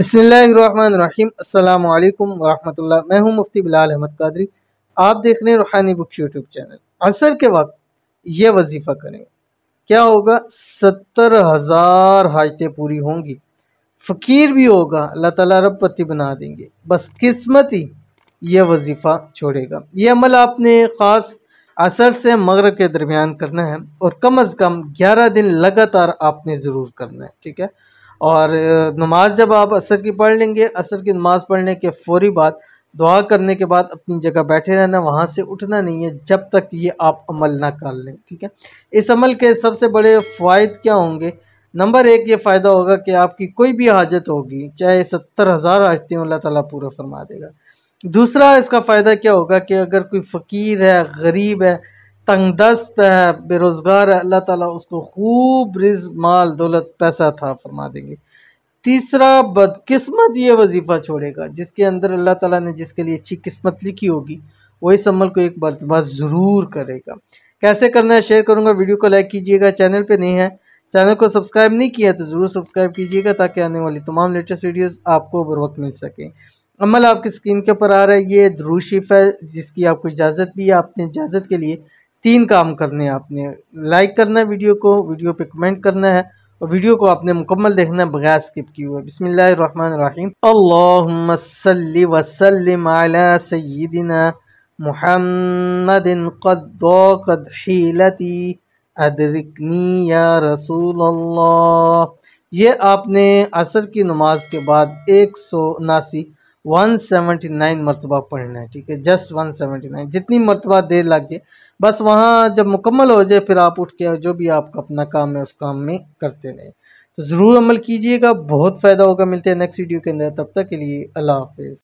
बिस्मिल्लाहिर्रहमानिर्रहीम अस्सलामु अलैकुम वरहमतुल्लाह। मैं हूं मुफ्ती बिलाल अहमद कादरी। आप देख रहे हैं रूहानी बुक्स यूट्यूब चैनल। असर के वक्त ये वजीफ़ा करें, क्या होगा? 70,000 हाजतें पूरी होंगी। फ़कीर भी होगा, अल्लाह ताला रबपति बना देंगे। बस किस्मत ही ये वजीफ़ा छोड़ेगा। ये अमल आपने ख़ास असर से मगरिब के दरमियान करना है और कम अज़ कम 11 दिन लगातार आपने ज़रूर करना है, ठीक है। और नमाज जब आप असर की पढ़ लेंगे, असर की नमाज पढ़ने के फ़ौरी बाद दुआ करने के बाद अपनी जगह बैठे रहना, वहाँ से उठना नहीं है जब तक ये आप अमल ना कर लें, ठीक है। इस अमल के सबसे बड़े फ़ायदे क्या होंगे? नंबर एक, ये फ़ायदा होगा कि आपकी कोई भी हाजत होगी, चाहे 70,000 हाजतें अल्लाह ताला पूरा फरमा देगा। दूसरा इसका फ़ायदा क्या होगा कि अगर कोई फ़कीर है, गरीब है, तंगदस्त है, बेरोज़गार है, अल्लाह ताला उसको खूब रिज़्क़, माल, दौलत, पैसा अता फरमा देंगे। तीसरा, बदकिस्मत ये वजीफ़ा छोड़ेगा, जिसके अंदर अल्लाह ताला ने जिसके लिए अच्छी किस्मत लिखी होगी, वो इस अमल को एक मरतबा ज़रूर करेगा। कैसे करना है शेयर करूँगा, वीडियो को लाइक कीजिएगा। चैनल पे नहीं है, चैनल को सब्सक्राइब नहीं किया तो ज़रूर सब्सक्राइब कीजिएगा ताकि आने वाली तमाम लेटेस्ट वीडियोज़ आपको बर वक्त मिल सकें। अमल आपकी स्क्रीन के ऊपर आ रहा है, ये दुरूद शरीफ है जिसकी आपको इजाज़त भी है। आपने इजाज़त के लिए 3 काम करने हैं। आपने लाइक करना है वीडियो को, वीडियो पे कमेंट करना है और वीडियो को आपने मुकम्मल देखना है बगैर स्किप किए हुए। बिस्मिल्लाहिर्रहमानिर्रहीम। अल्लाहुम्मा सल्लि व सल्लिम अला सय्यिदिना मुहम्मदिन क़द ज़ाक़त हीलती अदरिकनी या रसूल अल्लाह। ये आपने असर की नमाज के बाद 179 मरतबा पढ़ना है, ठीक है। जस्ट 179, जितनी मरतबा देर लग जाए, बस वहाँ जब मुकम्मल हो जाए फिर आप उठ के जो भी आपका अपना काम है उस काम में करते रहें। तो ज़रूर अमल कीजिएगा, बहुत फ़ायदा होगा। मिलते हैं नेक्स्ट वीडियो के अंदर, तब तक के लिए अल्लाह हाफ़िज़।